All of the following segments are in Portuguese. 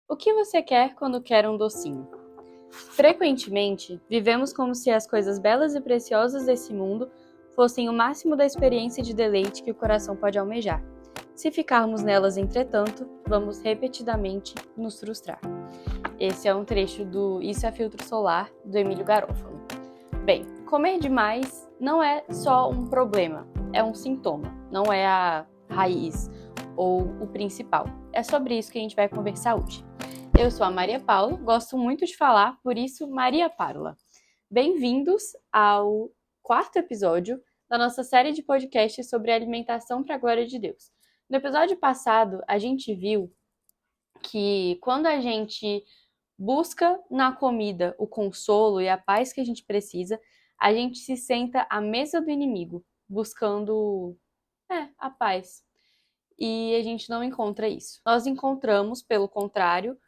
O que você quer quando quer um docinho? Frequentemente, vivemos como se as coisas belas e preciosas desse mundo fossem o máximo da experiência de deleite que o coração pode almejar. Se ficarmos nelas, entretanto, vamos repetidamente nos frustrar. Esse é um trecho do Isso é Filtro Solar, do Emílio Garofalo. Bem, comer demais não é só um problema, é um sintoma, não é a raiz ou o principal. É sobre isso que a gente vai conversar hoje. Eu sou a Maria Paula, gosto muito de falar, por isso Maria Parla. Bem-vindos ao quarto episódio da nossa série de podcasts sobre alimentação para a glória de Deus. No episódio passado, a gente viu que quando a gente busca na comida o consolo e a paz que a gente precisa, a gente se senta à mesa do inimigo, buscando a paz. E a gente não encontra isso. Nós encontramos, pelo contrário,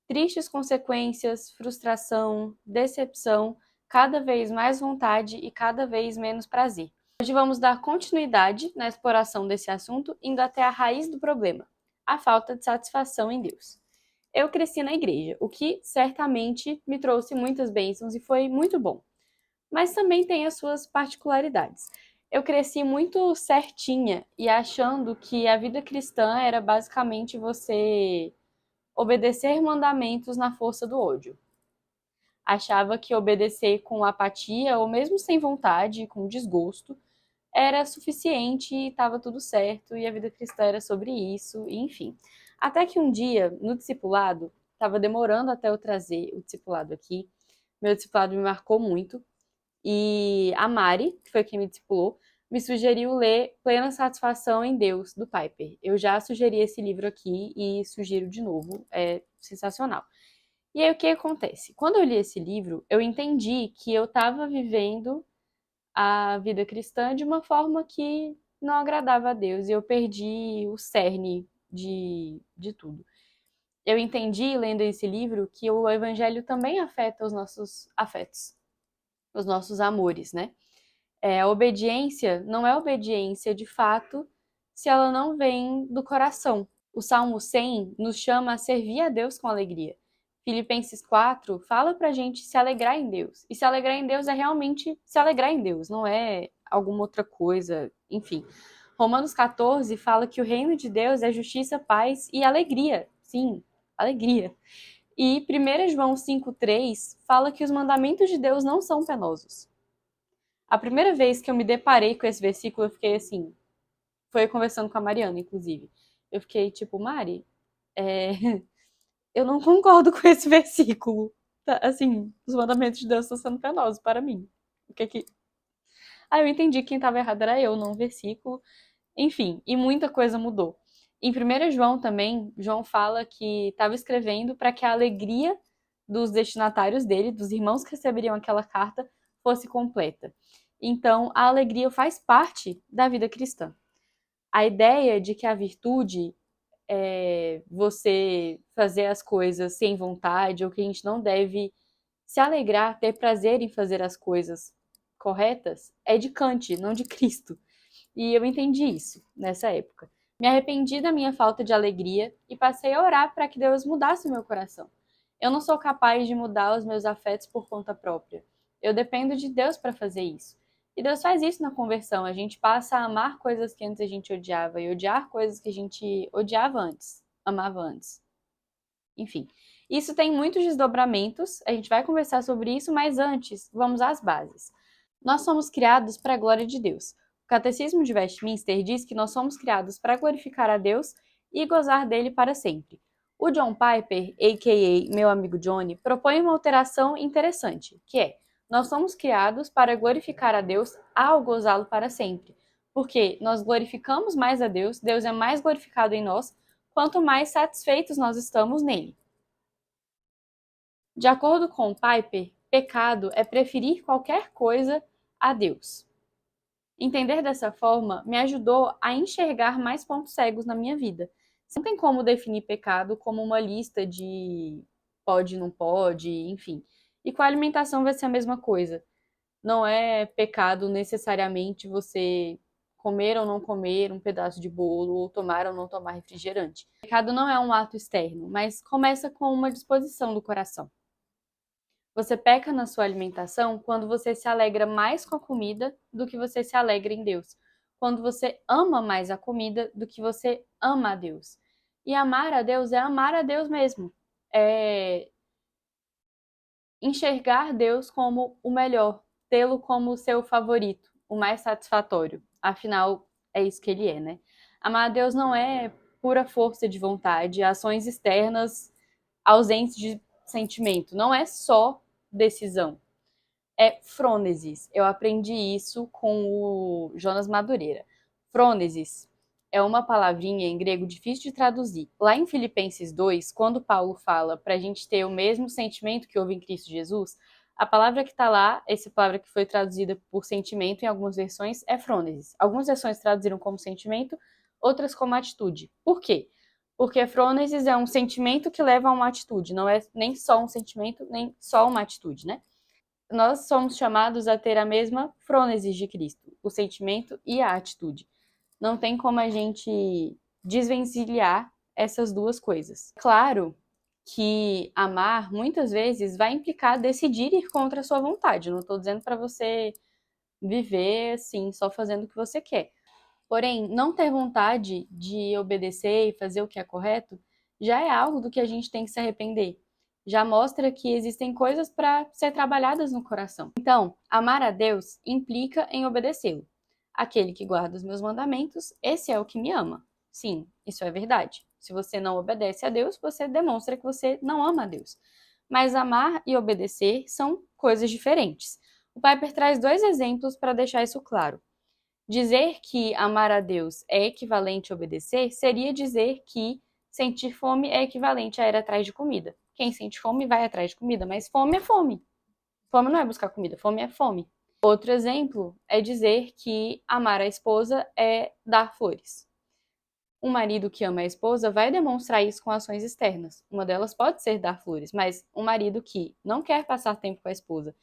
tristes consequências, frustração, decepção, cada vez mais vontade e cada vez menos prazer. Hoje vamos dar continuidade na exploração desse assunto, indo até a raiz do problema, a falta de satisfação em Deus. Eu cresci na igreja, o que certamente me trouxe muitas bênçãos e foi muito bom. Mas também tem as suas particularidades. Eu cresci muito certinha e achando que a vida cristã era basicamente você obedecer mandamentos na força do ódio. Achava que obedecer com apatia ou mesmo sem vontade, com desgosto, era suficiente e estava tudo certo e a vida cristã era sobre isso, e enfim. Até que um dia, no discipulado, estava demorando até eu trazer o discipulado aqui, meu discipulado me marcou muito, e a Mari, que foi quem me discipulou, me sugeriu ler Plena Satisfação em Deus, do Piper. Eu já sugeri esse livro aqui e sugiro de novo, é sensacional. E aí o que acontece? Quando eu li esse livro, eu entendi que eu estava vivendo a vida cristã de uma forma que não agradava a Deus e eu perdi o cerne de tudo. Eu entendi, lendo esse livro, que o evangelho também afeta os nossos afetos, os nossos amores, né? A obediência não é obediência de fato se ela não vem do coração. O Salmo 100 nos chama a servir a Deus com alegria. Filipenses 4 fala pra gente se alegrar em Deus. E se alegrar em Deus é realmente se alegrar em Deus, não é alguma outra coisa, enfim. Romanos 14 fala que o reino de Deus é justiça, paz e alegria. Sim, alegria. E 1 João 5,3 fala que os mandamentos de Deus não são penosos. A primeira vez que eu me deparei com esse versículo, eu fiquei assim, foi conversando com a Mariana, inclusive. Eu fiquei tipo, Mari, eu não concordo com esse versículo. Tá, assim, os mandamentos de Deus estão sendo penosos para mim. O que que... Aí eu entendi que quem estava errado era eu, não o versículo. Enfim, e muita coisa mudou. Em 1 João também, João fala que estava escrevendo para que a alegria dos destinatários dele, dos irmãos que receberiam aquela carta, fosse completa. Então, a alegria faz parte da vida cristã. A ideia de que a virtude é você fazer as coisas sem vontade, ou que a gente não deve se alegrar, ter prazer em fazer as coisas corretas, é de Kant, não de Cristo. E eu entendi isso nessa época. Me arrependi da minha falta de alegria e passei a orar para que Deus mudasse o meu coração. Eu não sou capaz de mudar os meus afetos por conta própria. Eu dependo de Deus para fazer isso. E Deus faz isso na conversão. A gente passa a amar coisas que antes a gente odiava e odiar coisas que a gente odiava antes, amava antes. Enfim, isso tem muitos desdobramentos. A gente vai conversar sobre isso, mas antes, vamos às bases. Nós somos criados para a glória de Deus. O Catecismo de Westminster diz que nós somos criados para glorificar a Deus e gozar dele para sempre. O John Piper, a.k.a. meu amigo Johnny, propõe uma alteração interessante, que é: nós somos criados para glorificar a Deus ao gozá-lo para sempre. Porque nós glorificamos mais a Deus, Deus é mais glorificado em nós, quanto mais satisfeitos nós estamos nele. De acordo com Piper, pecado é preferir qualquer coisa a Deus. Entender dessa forma me ajudou a enxergar mais pontos cegos na minha vida. Não tem como definir pecado como uma lista de pode, não pode, enfim. E com a alimentação vai ser a mesma coisa. Não é pecado necessariamente você comer ou não comer um pedaço de bolo, ou tomar ou não tomar refrigerante. O pecado não é um ato externo, mas começa com uma disposição do coração. Você peca na sua alimentação quando você se alegra mais com a comida do que você se alegra em Deus. Quando você ama mais a comida do que você ama a Deus. E amar a Deus é amar a Deus mesmo. É enxergar Deus como o melhor, tê-lo como o seu favorito, o mais satisfatório. Afinal, é isso que ele é, né? Amar a Deus não é pura força de vontade, ações externas ausentes de sentimento. Não é só decisão. É frônesis. Eu aprendi isso com o Jonas Madureira. Frônesis é uma palavrinha em grego difícil de traduzir. Lá em Filipenses 2, quando Paulo fala para a gente ter o mesmo sentimento que houve em Cristo Jesus, a palavra que está lá, essa palavra que foi traduzida por sentimento em algumas versões, é frônesis. Algumas versões traduziram como sentimento, outras como atitude. Por quê? Porque frônesis é um sentimento que leva a uma atitude, não é nem só um sentimento, nem só uma atitude, né? Nós somos chamados a ter a mesma frônesis de Cristo, o sentimento e a atitude. Não tem como a gente desvencilhar essas duas coisas. Claro que amar muitas vezes vai implicar decidir ir contra a sua vontade. Não estou dizendo para você viver assim, só fazendo o que você quer. Porém, não ter vontade de obedecer e fazer o que é correto já é algo do que a gente tem que se arrepender. Já mostra que existem coisas para ser trabalhadas no coração. Então, amar a Deus implica em obedecê-lo. Aquele que guarda os meus mandamentos, esse é o que me ama. Sim, isso é verdade. Se você não obedece a Deus, você demonstra que você não ama a Deus. Mas amar e obedecer são coisas diferentes. O Piper traz dois exemplos para deixar isso claro. Dizer que amar a Deus é equivalente a obedecer seria dizer que sentir fome é equivalente a ir atrás de comida. Quem sente fome vai atrás de comida, mas fome é fome. Fome não é buscar comida, fome é fome. Outro exemplo é dizer que amar a esposa é dar flores. Um marido que ama a esposa vai demonstrar isso com ações externas. Uma delas pode ser dar flores, mas um marido que não quer passar tempo com a esposa,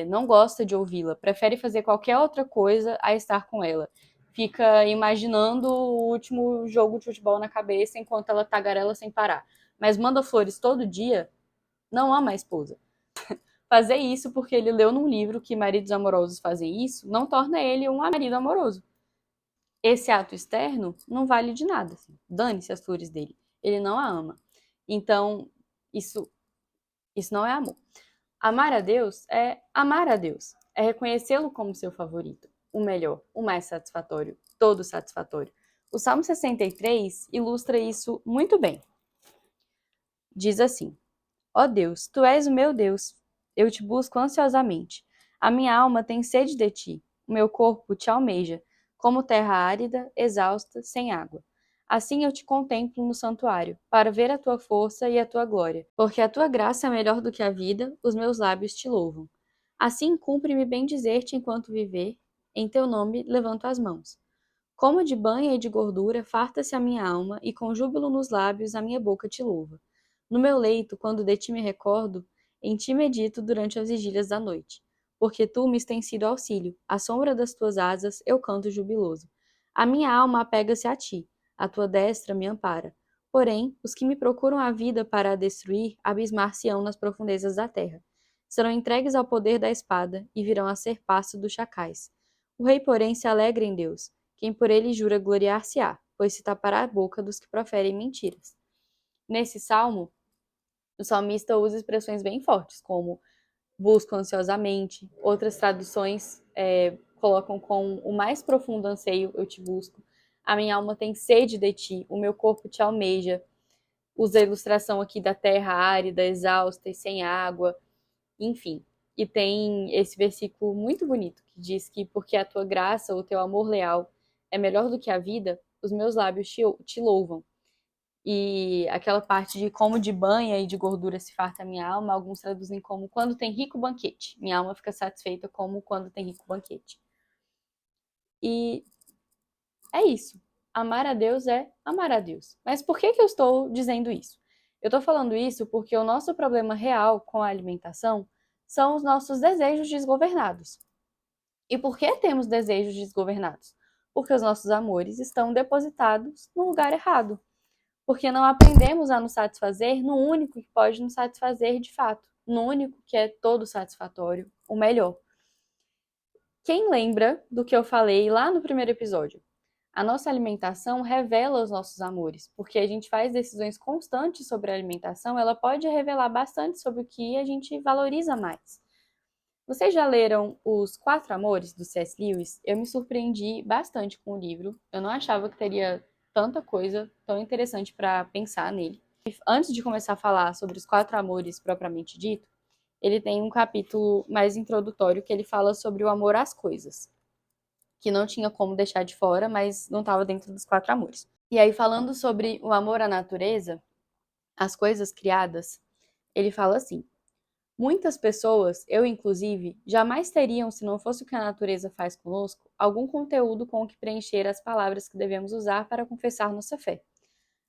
não gosta de ouvi-la, prefere fazer qualquer outra coisa a estar com ela. Fica imaginando o último jogo de futebol na cabeça enquanto ela tagarela sem parar. Mas manda flores todo dia, não ama a esposa. Fazer isso porque ele leu num livro que maridos amorosos fazem isso, não torna ele um marido amoroso. Esse ato externo não vale de nada. Assim. Dane-se as flores dele. Ele não a ama. Então, isso não é amor. Amar a Deus é amar a Deus. É reconhecê-lo como seu favorito, o melhor, o mais satisfatório, todo satisfatório. O Salmo 63 ilustra isso muito bem. Diz assim: Ó Deus, tu és o meu Deus. Eu te busco ansiosamente. A minha alma tem sede de ti. O meu corpo te almeja, como terra árida, exausta, sem água. Assim eu te contemplo no santuário, para ver a tua força e a tua glória. Porque a tua graça é melhor do que a vida, os meus lábios te louvam. Assim cumpre-me bem dizer-te enquanto viver, em teu nome levanto as mãos. Como de banha e de gordura, farta-se a minha alma, e com júbilo nos lábios a minha boca te louva. No meu leito, quando de ti me recordo, em ti medito durante as vigílias da noite. Porque tu me tens sido auxílio, à sombra das tuas asas eu canto jubiloso. A minha alma apega-se a ti, a tua destra me ampara. Porém, os que me procuram a vida para a destruir, abismar-se-ão nas profundezas da terra. Serão entregues ao poder da espada, e virão a ser pasto dos chacais. O rei, porém, se alegra em Deus. Quem por ele jura gloriar-se-á, pois se tapará a boca dos que proferem mentiras. Nesse salmo, o salmista usa expressões bem fortes, como busco ansiosamente. Outras traduções colocam com o mais profundo anseio eu te busco. A minha alma tem sede de ti, o meu corpo te almeja. Usa a ilustração aqui da terra árida, exausta e sem água, enfim. E tem esse versículo muito bonito que diz que porque a tua graça, o teu amor leal é melhor do que a vida, os meus lábios te louvam. E aquela parte de como de banha e de gordura se farta a minha alma, alguns traduzem como quando tem rico banquete. Minha alma fica satisfeita como quando tem rico banquete. E é isso. Amar a Deus é amar a Deus. Mas por que eu estou dizendo isso? Eu estou falando isso porque o nosso problema real com a alimentação são os nossos desejos desgovernados. E por que temos desejos desgovernados? porque os nossos amores estão depositados no lugar errado. Porque não aprendemos a nos satisfazer no único que pode nos satisfazer de fato, no único que é todo satisfatório, o melhor. Quem lembra do que eu falei lá no primeiro episódio? A nossa alimentação revela os nossos amores, porque a gente faz decisões constantes sobre a alimentação, ela pode revelar bastante sobre o que a gente valoriza mais. Vocês já leram Os Quatro Amores, do C.S. Lewis? Eu me surpreendi bastante com o livro. Eu não achava que teria tanta coisa tão interessante para pensar nele. Antes de começar a falar sobre os quatro amores propriamente dito, ele tem um capítulo mais introdutório que ele fala sobre o amor às coisas, que não tinha como deixar de fora, mas não estava dentro dos quatro amores. E aí, falando sobre o amor à natureza, as coisas criadas, ele fala assim: muitas pessoas, eu inclusive, jamais teriam, se não fosse o que a natureza faz conosco, algum conteúdo com o que preencher as palavras que devemos usar para confessar nossa fé.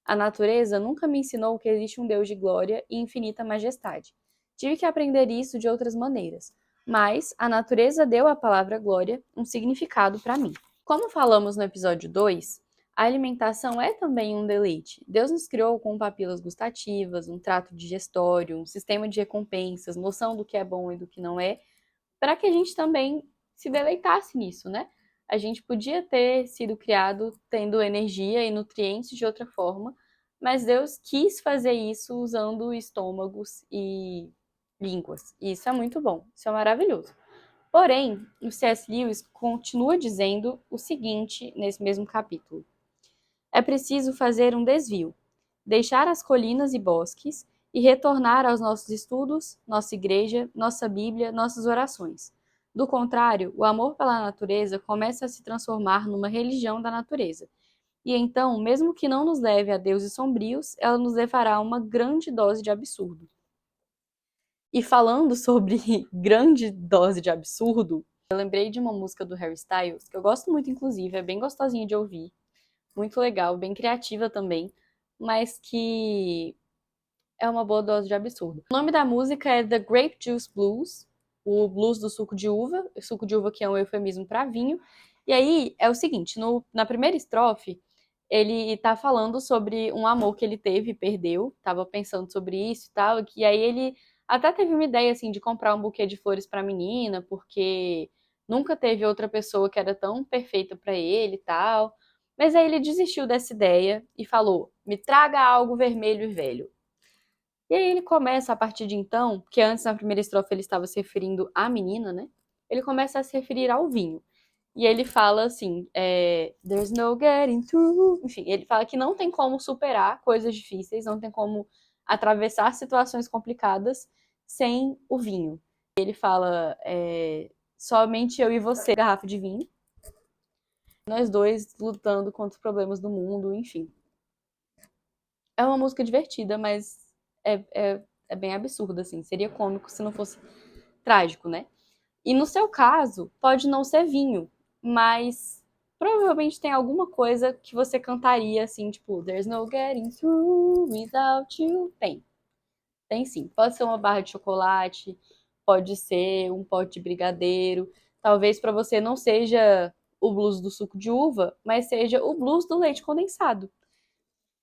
A natureza nunca me ensinou que existe um Deus de glória e infinita majestade. Tive que aprender isso de outras maneiras, mas a natureza deu à palavra glória um significado para mim. Como falamos no episódio 2, a alimentação é também um deleite. Deus nos criou com papilas gustativas, um trato digestório, um sistema de recompensas, noção do que é bom e do que não é, para que a gente também se deleitasse nisso, né? A gente podia ter sido criado tendo energia e nutrientes de outra forma, mas Deus quis fazer isso usando estômagos e línguas. E isso é muito bom, isso é maravilhoso. Porém, o C.S. Lewis continua dizendo o seguinte nesse mesmo capítulo: é preciso fazer um desvio, deixar as colinas e bosques e retornar aos nossos estudos, nossa igreja, nossa Bíblia, nossas orações. Do contrário, o amor pela natureza começa a se transformar numa religião da natureza. E então, mesmo que não nos leve a deuses sombrios, ela nos levará a uma grande dose de absurdo. E falando sobre grande dose de absurdo, eu lembrei de uma música do Harry Styles, que eu gosto muito, inclusive, é bem gostosinha de ouvir, muito legal, bem criativa também, mas que é uma boa dose de absurdo. O nome da música é The Grape Juice Blues, o blues do suco de uva que é um eufemismo para vinho. E aí é o seguinte, na primeira estrofe, ele tá falando sobre um amor que ele teve e perdeu, tava pensando sobre isso e tal, e aí ele até teve uma ideia assim de comprar um buquê de flores para a menina, porque nunca teve outra pessoa que era tão perfeita para ele e tal. Mas aí ele desistiu dessa ideia e falou: "Me traga algo vermelho e velho". E aí ele começa a partir de então, porque antes na primeira estrofe ele estava se referindo à menina, né? Ele começa a se referir ao vinho. E ele fala assim, there's no getting through. Enfim, ele fala que não tem como superar coisas difíceis, não tem como atravessar situações complicadas sem o vinho. Ele fala, somente eu e você, garrafa de vinho. Nós dois lutando contra os problemas do mundo, enfim. É uma música divertida, mas é bem absurda, assim. Seria cômico se não fosse trágico, né? E no seu caso, pode não ser vinho, mas provavelmente tem alguma coisa que você cantaria assim, tipo, There's no getting through without you. Tem sim. Pode ser uma barra de chocolate, pode ser um pote de brigadeiro. Talvez para você não seja o blues do suco de uva, mas seja o blues do leite condensado.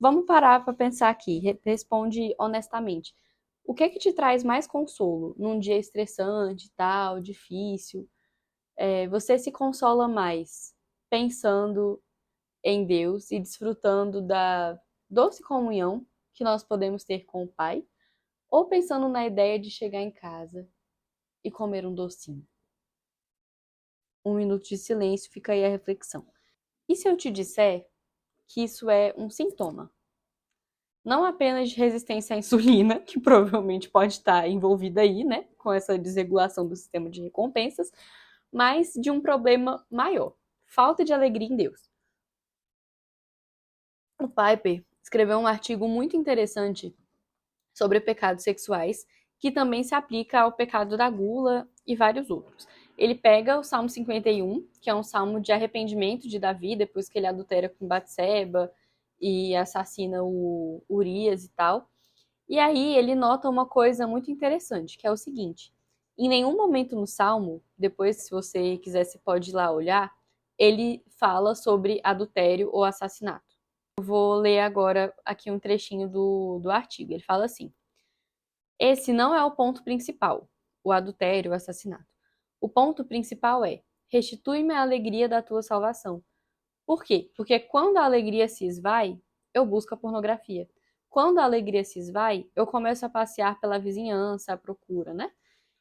Vamos parar para pensar aqui. Responde honestamente. O que que te traz mais consolo num dia estressante, tal, difícil? Você se consola mais pensando em Deus e desfrutando da doce comunhão que nós podemos ter com o Pai, ou pensando na ideia de chegar em casa e comer um docinho? Um minuto de silêncio, fica aí a reflexão. E se eu te disser que isso é um sintoma? Não apenas de resistência à insulina, que provavelmente pode estar envolvida aí, né, com essa desregulação do sistema de recompensas, mas de um problema maior: falta de alegria em Deus. O Piper escreveu um artigo muito interessante sobre pecados sexuais, que também se aplica ao pecado da gula e vários outros. Ele pega o Salmo 51, que é um salmo de arrependimento de Davi, depois que ele adultera com Batseba e assassina o Urias e tal. E aí ele nota uma coisa muito interessante, que é o seguinte: em nenhum momento no salmo, depois se você quiser você pode ir lá olhar, ele fala sobre adultério ou assassinato. Eu vou ler agora aqui um trechinho do artigo. Ele fala assim: esse não é o ponto principal, o adultério, o assassinato. O ponto principal é: restitui-me a alegria da tua salvação. Por quê? Porque quando a alegria se esvai, eu busco a pornografia. Quando a alegria se esvai, eu começo a passear pela vizinhança à procura, né?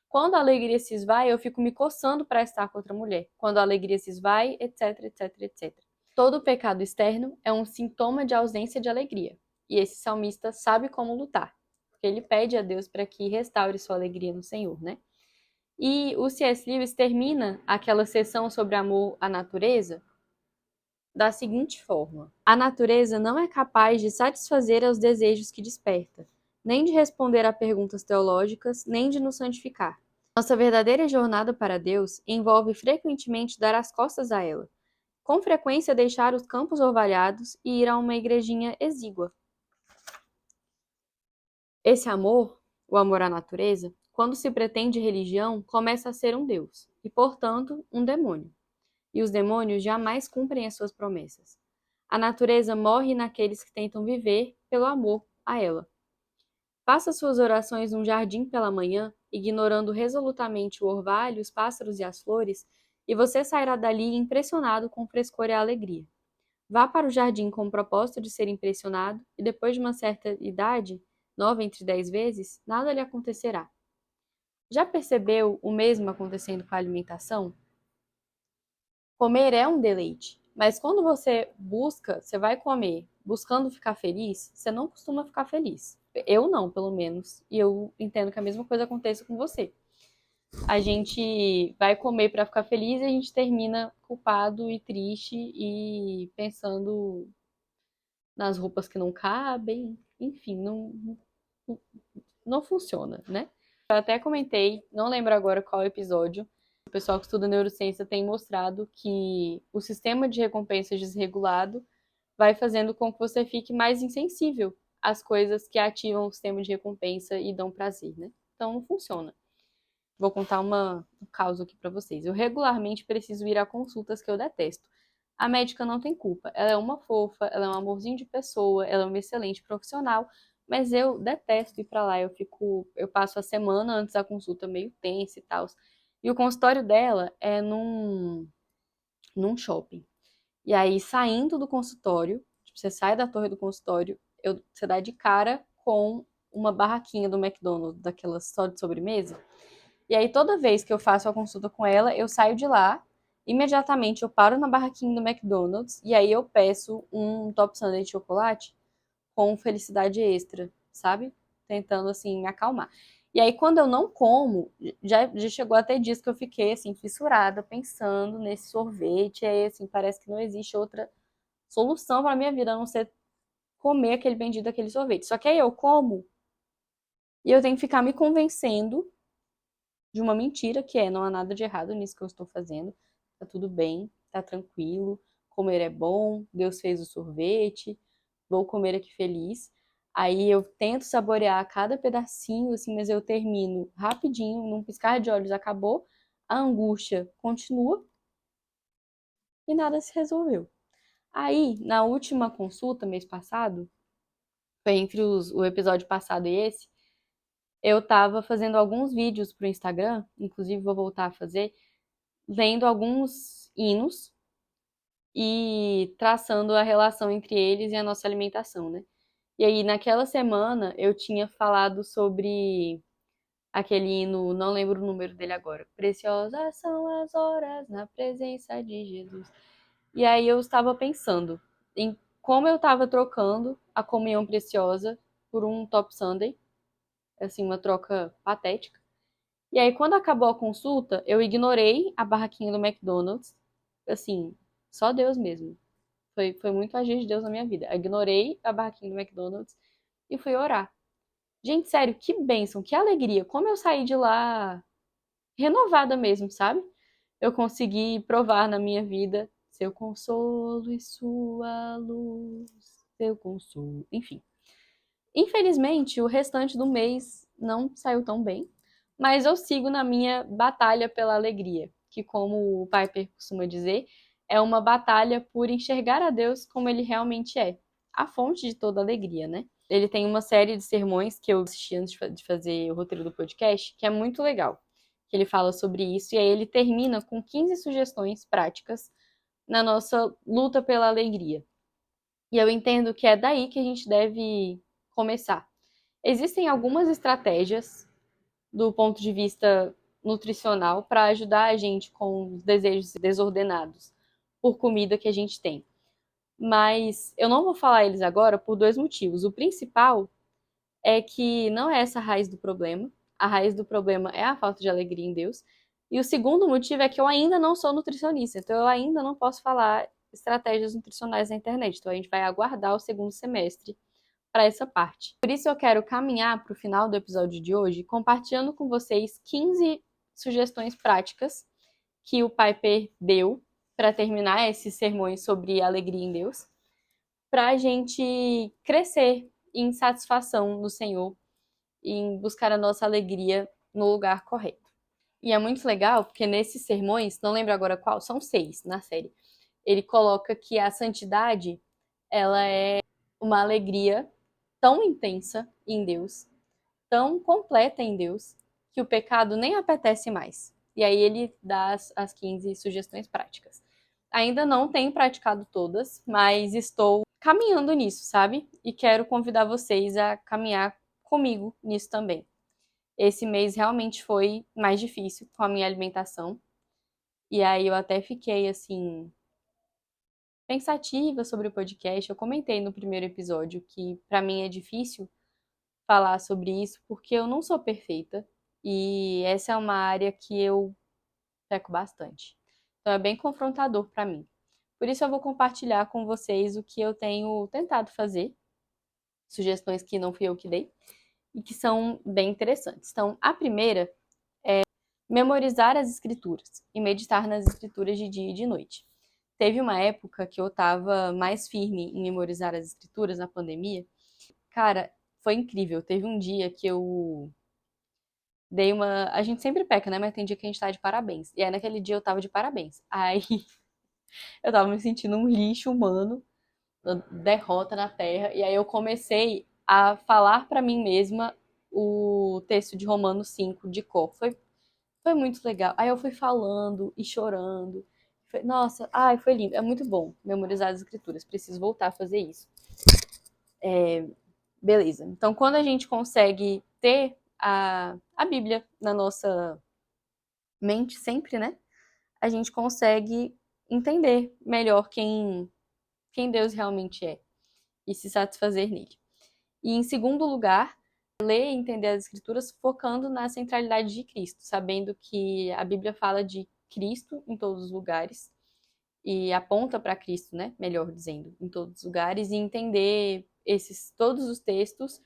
Quando a alegria se esvai, eu fico me coçando para estar com outra mulher. Quando a alegria se esvai, etc, etc, etc. Todo pecado externo é um sintoma de ausência de alegria. E esse salmista sabe como lutar, porque ele pede a Deus para que restaure sua alegria no Senhor, né? E o C.S. Lewis termina aquela sessão sobre amor à natureza da seguinte forma: a natureza não é capaz de satisfazer aos desejos que desperta, nem de responder a perguntas teológicas, nem de nos santificar. Nossa verdadeira jornada para Deus envolve frequentemente dar as costas a ela, com frequência deixar os campos orvalhados e ir a uma igrejinha exígua. Esse amor, o amor à natureza, quando se pretende religião, começa a ser um Deus, e, portanto, um demônio. E os demônios jamais cumprem as suas promessas. A natureza morre naqueles que tentam viver pelo amor a ela. Faça suas orações num jardim pela manhã, ignorando resolutamente o orvalho, os pássaros e as flores, e você sairá dali impressionado com o frescor e a alegria. Vá para o jardim com o propósito de ser impressionado, e depois de uma certa idade, 9 entre 10 vezes, nada lhe acontecerá. Já percebeu o mesmo acontecendo com a alimentação? Comer é um deleite, mas quando você vai comer buscando ficar feliz, você não costuma ficar feliz. Eu não, pelo menos. E eu entendo que a mesma coisa aconteça com você. A gente vai comer para ficar feliz e a gente termina culpado e triste e pensando nas roupas que não cabem. Enfim, não funciona, né? Eu até comentei, não lembro agora qual episódio, o pessoal que estuda neurociência tem mostrado que o sistema de recompensas desregulado vai fazendo com que você fique mais insensível às coisas que ativam o sistema de recompensa e dão prazer, né? Então não funciona. Vou contar um caso aqui para vocês. Eu regularmente preciso ir a consultas que eu detesto. A médica não tem culpa. Ela é uma fofa, ela é um amorzinho de pessoa, ela é uma excelente profissional, mas eu detesto ir para lá. Eu passo a semana antes da consulta meio tensa e tal. E o consultório dela é num shopping. E aí, saindo do consultório, tipo, você sai da torre do consultório, você dá de cara com uma barraquinha do McDonald's, daquelas só de sobremesa. E aí, toda vez que eu faço a consulta com ela, eu saio de lá, imediatamente eu paro na barraquinha do McDonald's, e aí eu peço um top sundae de chocolate com felicidade extra, sabe? Tentando, assim, me acalmar. E aí, quando eu não como, já chegou até dias que eu fiquei, assim, fissurada, pensando nesse sorvete, e aí, assim, parece que não existe outra solução para minha vida, a não ser comer aquele bendito daquele sorvete. Só que aí eu como, e eu tenho que ficar me convencendo de uma mentira, que é, não há nada de errado nisso que eu estou fazendo, tá tudo bem, tá tranquilo, comer é bom, Deus fez o sorvete, vou comer aqui feliz. Aí eu tento saborear cada pedacinho, assim, mas eu termino rapidinho, num piscar de olhos acabou, a angústia continua e nada se resolveu. Aí, na última consulta, mês passado, foi entre o episódio passado e esse, eu tava fazendo alguns vídeos pro Instagram, inclusive vou voltar a fazer, lendo alguns hinos e traçando a relação entre eles e a nossa alimentação, né? E aí, naquela semana, eu tinha falado sobre aquele hino, não lembro o número dele agora. Preciosas são as horas na presença de Jesus. E aí eu estava pensando em como eu estava trocando a comunhão preciosa por um top sundae, assim, uma troca patética. E aí, quando acabou a consulta, eu ignorei a barraquinha do McDonald's, assim, só Deus mesmo. Foi muito agir de Deus na minha vida. Eu ignorei a barraquinha do McDonald's e fui orar. Gente, sério, que bênção, que alegria. Como eu saí de lá renovada mesmo, sabe? Eu consegui provar na minha vida seu consolo e sua luz, seu consolo, enfim. Infelizmente, o restante do mês não saiu tão bem, mas eu sigo na minha batalha pela alegria, que como o Piper costuma dizer, é uma batalha por enxergar a Deus como ele realmente é, a fonte de toda alegria, né? Ele tem uma série de sermões que eu assisti antes de fazer o roteiro do podcast, que é muito legal, que ele fala sobre isso, e aí ele termina com 15 sugestões práticas na nossa luta pela alegria. E eu entendo que é daí que a gente deve começar. Existem algumas estratégias do ponto de vista nutricional para ajudar a gente com os desejos desordenados por comida que a gente tem. Mas eu não vou falar eles agora por dois motivos. O principal é que não é essa a raiz do problema. A raiz do problema é a falta de alegria em Deus. E o segundo motivo é que eu ainda não sou nutricionista, então eu ainda não posso falar estratégias nutricionais na internet. Então a gente vai aguardar o segundo semestre para essa parte. Por isso eu quero caminhar para o final do episódio de hoje compartilhando com vocês 15 sugestões práticas que o Piper deu para terminar esses sermões sobre alegria em Deus, para a gente crescer em satisfação no Senhor e em buscar a nossa alegria no lugar correto. E é muito legal porque nesses sermões, não lembro agora qual, são 6 na série, ele coloca que a santidade ela é uma alegria tão intensa em Deus, tão completa em Deus, que o pecado nem apetece mais. E aí ele dá as 15 sugestões práticas. Ainda não tenho praticado todas, mas estou caminhando nisso, sabe? E quero convidar vocês a caminhar comigo nisso também. Esse mês realmente foi mais difícil com a minha alimentação. E aí eu até fiquei assim pensativa sobre o podcast. Eu comentei no primeiro episódio que para mim é difícil falar sobre isso porque eu não sou perfeita e essa é uma área que eu peco bastante. Então é bem confrontador para mim. Por isso eu vou compartilhar com vocês o que eu tenho tentado fazer, sugestões que não fui eu que dei e que são bem interessantes. Então, a primeira é memorizar as escrituras e meditar nas escrituras de dia e de noite. Teve uma época que eu estava mais firme em memorizar as escrituras na pandemia. Cara, foi incrível. Teve um dia que eu dei uma. A gente sempre peca, né? Mas tem dia que a gente tá de parabéns. E aí naquele dia eu tava de parabéns. Aí eu tava me sentindo um lixo humano, derrota na Terra. E aí eu comecei a falar pra mim mesma o texto de Romanos 5 de cor. Foi muito legal. Aí eu fui falando e chorando. Nossa, ai, foi lindo. É muito bom memorizar as escrituras. Preciso voltar a fazer isso. Beleza. Então, quando a gente consegue ter a Bíblia na nossa mente sempre, né? A gente consegue entender melhor quem Deus realmente é e se satisfazer nele. E em segundo lugar, ler e entender as Escrituras focando na centralidade de Cristo, sabendo que a Bíblia fala de Cristo em todos os lugares e aponta para Cristo, né? Melhor dizendo, em todos os lugares e entender todos os textos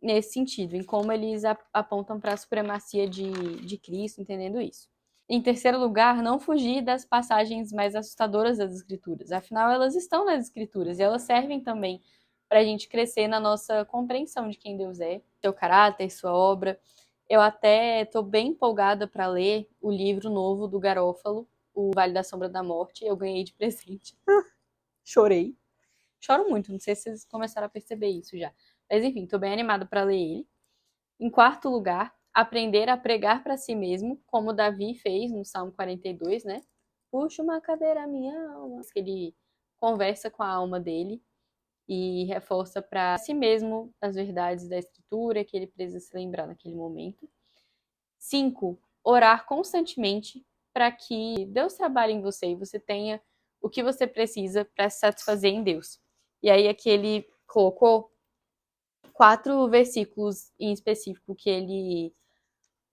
nesse sentido, em como eles apontam para a supremacia de Cristo, entendendo isso. Em terceiro lugar, não fugir das passagens mais assustadoras das Escrituras. Afinal, elas estão nas Escrituras e elas servem também para a gente crescer na nossa compreensão de quem Deus é, seu caráter, sua obra. Eu até estou bem empolgada para ler o livro novo do Garófalo, O Vale da Sombra da Morte. Eu ganhei de presente. Chorei. Choro muito, não sei se vocês começaram a perceber isso já. Mas enfim, estou bem animada para ler ele. Em quarto lugar, aprender a pregar para si mesmo, como Davi fez no Salmo 42, né? Puxa uma cadeira minha alma. Ele conversa com a alma dele e reforça para si mesmo as verdades da Escritura que ele precisa se lembrar naquele momento. 5. Orar constantemente para que Deus trabalhe em você e você tenha o que você precisa para se satisfazer em Deus. E aí aqui ele colocou 4 versículos em específico que ele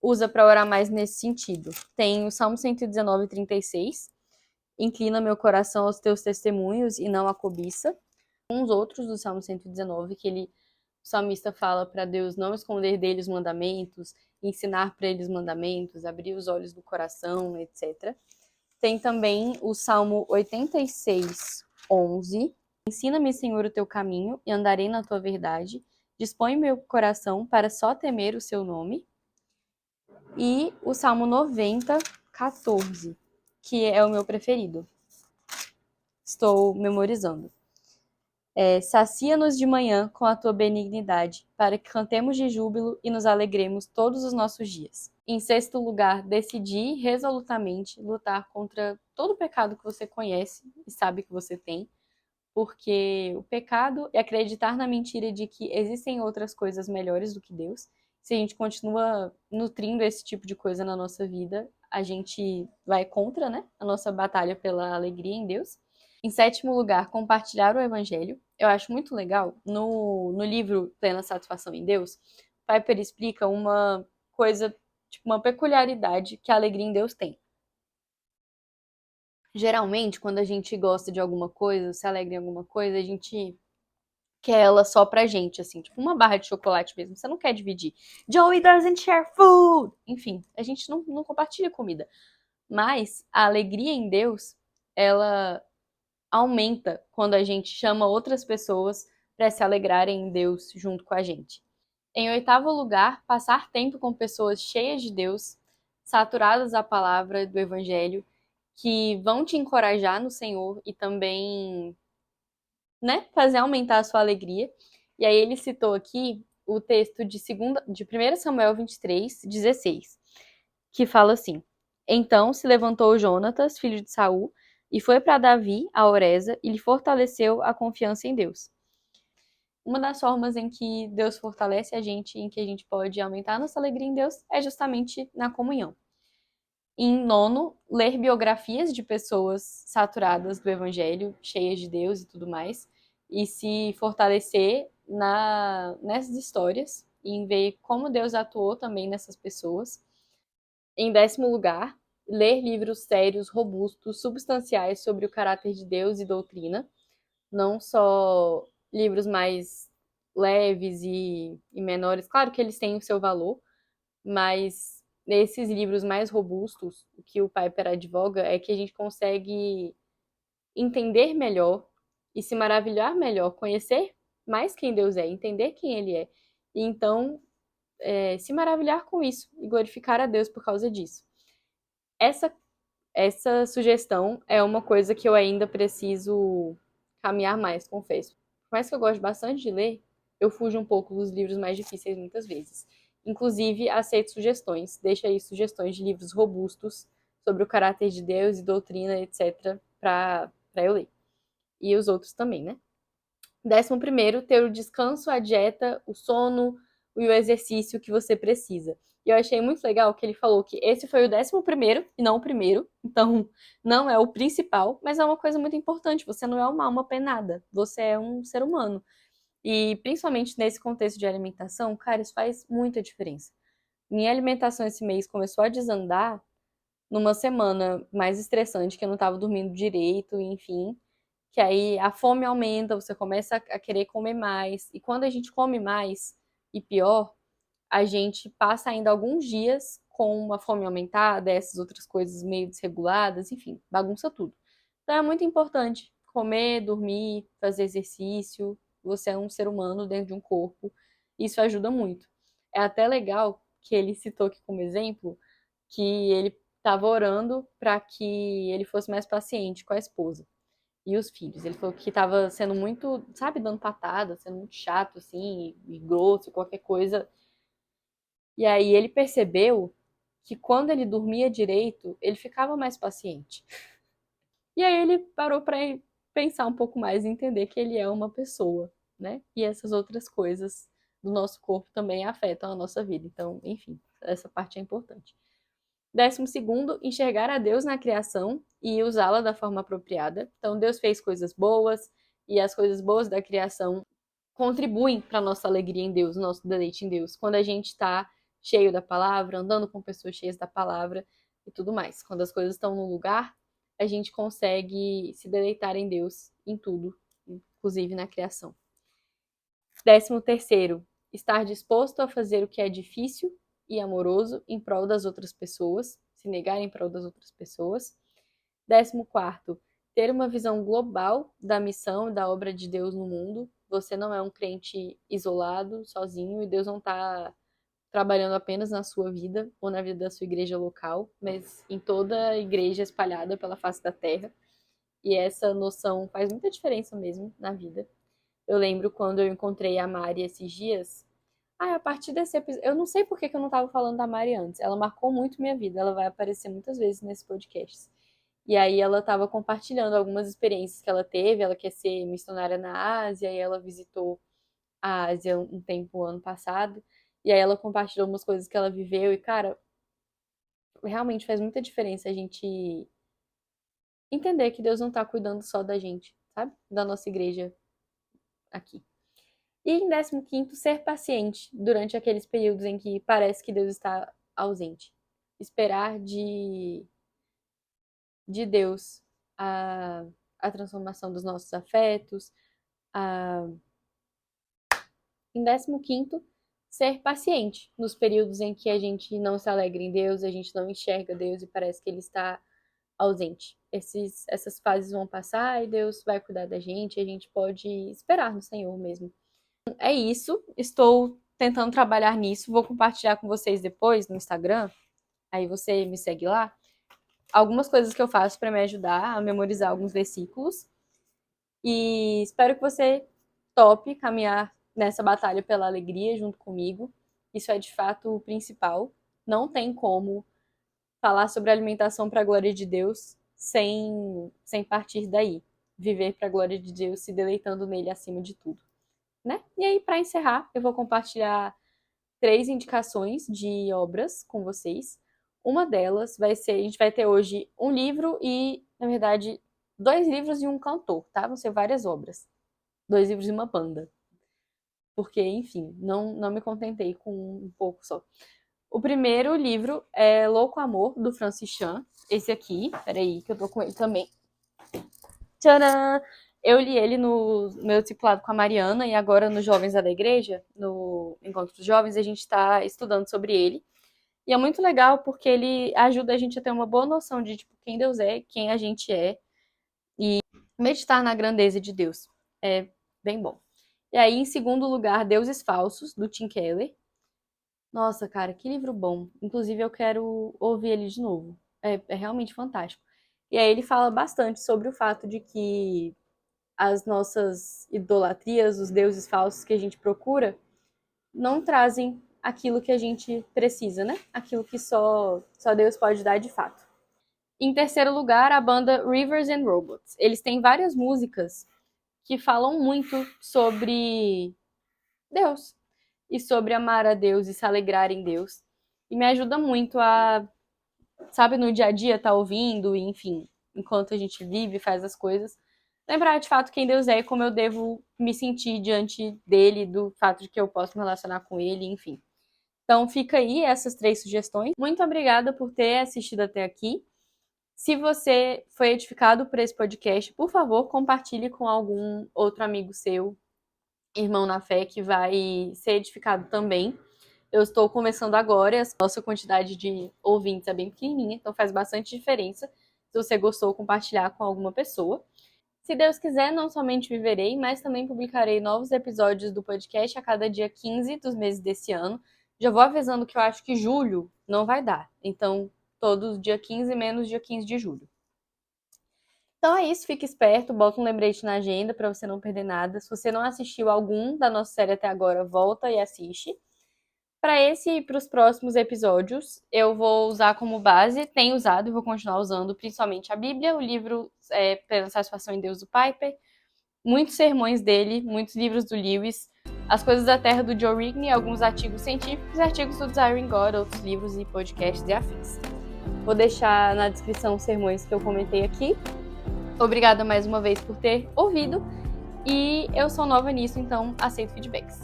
usa para orar mais nesse sentido. Tem o Salmo 119, 36. Inclina meu coração aos teus testemunhos e não à cobiça. Uns outros do Salmo 119 que o salmista fala para Deus não esconder dele os mandamentos, ensinar para ele os mandamentos, abrir os olhos do coração, etc. Tem também o Salmo 86, 11. Ensina-me, Senhor, o teu caminho e andarei na tua verdade. Dispõe meu coração para só temer o seu nome. E o Salmo 90, 14, que é o meu preferido. estou memorizando. Sacia-nos de manhã com a tua benignidade, para que cantemos de júbilo e nos alegremos todos os nossos dias. Em sexto lugar, decidi resolutamente lutar contra todo o pecado que você conhece e sabe que você tem, porque o pecado é acreditar na mentira de que existem outras coisas melhores do que Deus. Se a gente continua nutrindo esse tipo de coisa na nossa vida, a gente vai contra, né, a nossa batalha pela alegria em Deus. Em sétimo lugar, compartilhar o evangelho. Eu acho muito legal. No livro Plena Satisfação em Deus, Piper explica uma coisa, tipo, uma peculiaridade que a alegria em Deus tem. Geralmente, quando a gente gosta de alguma coisa, se alegra em alguma coisa, a gente quer ela só pra gente, assim, tipo uma barra de chocolate mesmo. Você não quer dividir. Joey doesn't share food! Enfim, a gente não compartilha comida. Mas a alegria em Deus, ela aumenta quando a gente chama outras pessoas para se alegrarem em Deus junto com a gente. Em oitavo lugar, passar tempo com pessoas cheias de Deus, saturadas da palavra do Evangelho, que vão te encorajar no Senhor e também, né, fazer aumentar a sua alegria. E aí ele citou aqui o texto de 1 Samuel 23:16, que fala assim: Então se levantou Jonatas, filho de Saul, e foi para Davi, a Oreza, e lhe fortaleceu a confiança em Deus. Uma das formas em que Deus fortalece a gente, em que a gente pode aumentar a nossa alegria em Deus, é justamente na comunhão. Em nono, ler biografias de pessoas saturadas do Evangelho, cheias de Deus e tudo mais, e se fortalecer nessas histórias e em ver como Deus atuou também nessas pessoas. Em décimo lugar, ler livros sérios, robustos, substanciais sobre o caráter de Deus e doutrina, não só livros mais leves e menores. Claro que eles têm o seu valor, mas nesses livros mais robustos, o que o Piper advoga é que a gente consegue entender melhor e se maravilhar melhor, conhecer mais quem Deus é, entender quem Ele é. E então, se maravilhar com isso e glorificar a Deus por causa disso. Essa, essa sugestão é uma coisa que eu ainda preciso caminhar mais, confesso. Por mais que eu goste bastante de ler, eu fujo um pouco dos livros mais difíceis muitas vezes. Inclusive, aceito sugestões. Deixa aí sugestões de livros robustos sobre o caráter de Deus e doutrina, etc., para eu ler. E os outros também, né? 11º, ter o descanso, a dieta, o sono e o exercício que você precisa. E eu achei muito legal que ele falou que esse foi o 11º e não o primeiro. Então, não é o principal, mas é uma coisa muito importante. Você não é uma alma penada. Você é um ser humano. E principalmente nesse contexto de alimentação, cara, isso faz muita diferença. Minha alimentação esse mês começou a desandar numa semana mais estressante, que eu não estava dormindo direito, enfim. Que aí a fome aumenta, você começa a querer comer mais. E quando a gente come mais, e pior, a gente passa ainda alguns dias com uma fome aumentada, essas outras coisas meio desreguladas, enfim, bagunça tudo. Então é muito importante comer, dormir, fazer exercício. Você é um ser humano dentro de um corpo. Isso ajuda muito. É até legal que ele citou aqui como exemplo que ele estava orando para que ele fosse mais paciente com a esposa e os filhos. Ele falou que estava sendo muito, sabe, dando patada, sendo muito chato, assim, e grosso, qualquer coisa. E aí ele percebeu que quando ele dormia direito, ele ficava mais paciente. E aí ele parou para pensar um pouco mais e entender que ele é uma pessoa, né? E essas outras coisas do nosso corpo também afetam a nossa vida. Então, enfim, essa parte é importante. 12º, enxergar a Deus na criação e usá-la da forma apropriada. Então, Deus fez coisas boas e as coisas boas da criação contribuem para a nossa alegria em Deus, nosso deleite em Deus. Quando a gente está cheio da palavra, andando com pessoas cheias da palavra e tudo mais. Quando as coisas estão no lugar, a gente consegue se deleitar em Deus em tudo, inclusive na criação. 13º, estar disposto a fazer o que é difícil e amoroso em prol das outras pessoas, se negar em prol das outras pessoas. 14º, ter uma visão global da missão e da obra de Deus no mundo. Você não é um crente isolado, sozinho, e Deus não está trabalhando apenas na sua vida ou na vida da sua igreja local, mas em toda a igreja espalhada pela face da terra. E essa noção faz muita diferença mesmo na vida. Eu lembro quando eu encontrei a Mari esses dias. A partir desse episódio. Eu não sei por que eu não estava falando da Mari antes. Ela marcou muito minha vida. Ela vai aparecer muitas vezes nesse podcast. E aí ela estava compartilhando algumas experiências que ela teve. Ela quer ser missionária na Ásia e ela visitou a Ásia um tempo ano passado. E aí ela compartilhou umas coisas que ela viveu. E, cara, realmente faz muita diferença a gente entender que Deus não tá cuidando só da gente, sabe? Da nossa igreja aqui. E em 15º, ser paciente durante aqueles períodos em que parece que Deus está ausente. Esperar de Deus a transformação dos nossos afetos. Em 15º, ser paciente nos períodos em que a gente não se alegra em Deus, a gente não enxerga Deus e parece que Ele está ausente. Essas fases vão passar e Deus vai cuidar da gente e a gente pode esperar no Senhor mesmo. É isso, estou tentando trabalhar nisso, vou compartilhar com vocês depois no Instagram, aí você me segue lá, algumas coisas que eu faço para me ajudar a memorizar alguns versículos e espero que você tope caminhar nessa batalha pela alegria junto comigo. Isso é de fato o principal. Não tem como falar sobre alimentação para a glória de Deus sem partir daí. Viver para a glória de Deus, se deleitando nele acima de tudo. Né? E aí, para encerrar, eu vou compartilhar 3 indicações de obras com vocês. Uma delas vai ser, a gente vai ter hoje um livro e, na verdade, 2 livros e um cantor, tá? Vão ser várias obras. 2 livros e uma banda. Porque, enfim, não me contentei com um pouco só. O primeiro livro é Louco Amor, do Francis Chan. Esse aqui, peraí, que eu tô com ele também. Tcharam! Eu li ele no meu discipulado com a Mariana e agora nos Jovens da Igreja, no Encontro dos Jovens, a gente está estudando sobre ele. E é muito legal porque ele ajuda a gente a ter uma boa noção de tipo, quem Deus é, quem a gente é e meditar na grandeza de Deus. É bem bom. E aí, em segundo lugar, Deuses Falsos, do Tim Keller. Nossa, cara, que livro bom. Inclusive, eu quero ouvir ele de novo. É realmente fantástico. E aí ele fala bastante sobre o fato de que as nossas idolatrias, os deuses falsos que a gente procura, não trazem aquilo que a gente precisa, né? Aquilo que só Deus pode dar de fato. Em terceiro lugar, a banda Rivers and Robots. Eles têm várias músicas que falam muito sobre Deus e sobre amar a Deus e se alegrar em Deus. E me ajuda muito a, sabe, no dia a dia tá ouvindo, e enfim, enquanto a gente vive, faz as coisas, lembrar de fato quem Deus é e como eu devo me sentir diante dele, do fato de que eu posso me relacionar com ele, enfim. Então fica aí essas 3 sugestões. Muito obrigada por ter assistido até aqui. Se você foi edificado por esse podcast, por favor, compartilhe com algum outro amigo seu, irmão na fé, que vai ser edificado também. Eu estou começando agora, a nossa quantidade de ouvintes é bem pequenininha, então faz bastante diferença se você gostou, compartilhar com alguma pessoa. Se Deus quiser, não somente viverei, mas também publicarei novos episódios do podcast a cada dia 15 dos meses desse ano. Já vou avisando que eu acho que julho não vai dar, então todos dia 15 menos dia 15 de julho. Então é isso, fique esperto, bota um lembrete na agenda para você não perder nada. Se você não assistiu algum da nossa série até agora, volta e assiste. Para esse e para os próximos episódios, eu vou usar como base, tenho usado e vou continuar usando principalmente a Bíblia, o livro Plena Satisfação em Deus do Piper, muitos sermões dele, muitos livros do Lewis, As Coisas da Terra do Joe Rigney, alguns artigos científicos, artigos do Desiring God, outros livros e podcasts e afins. Vou deixar na descrição os sermões que eu comentei aqui. Obrigada mais uma vez por ter ouvido e eu sou nova nisso, então aceito feedbacks.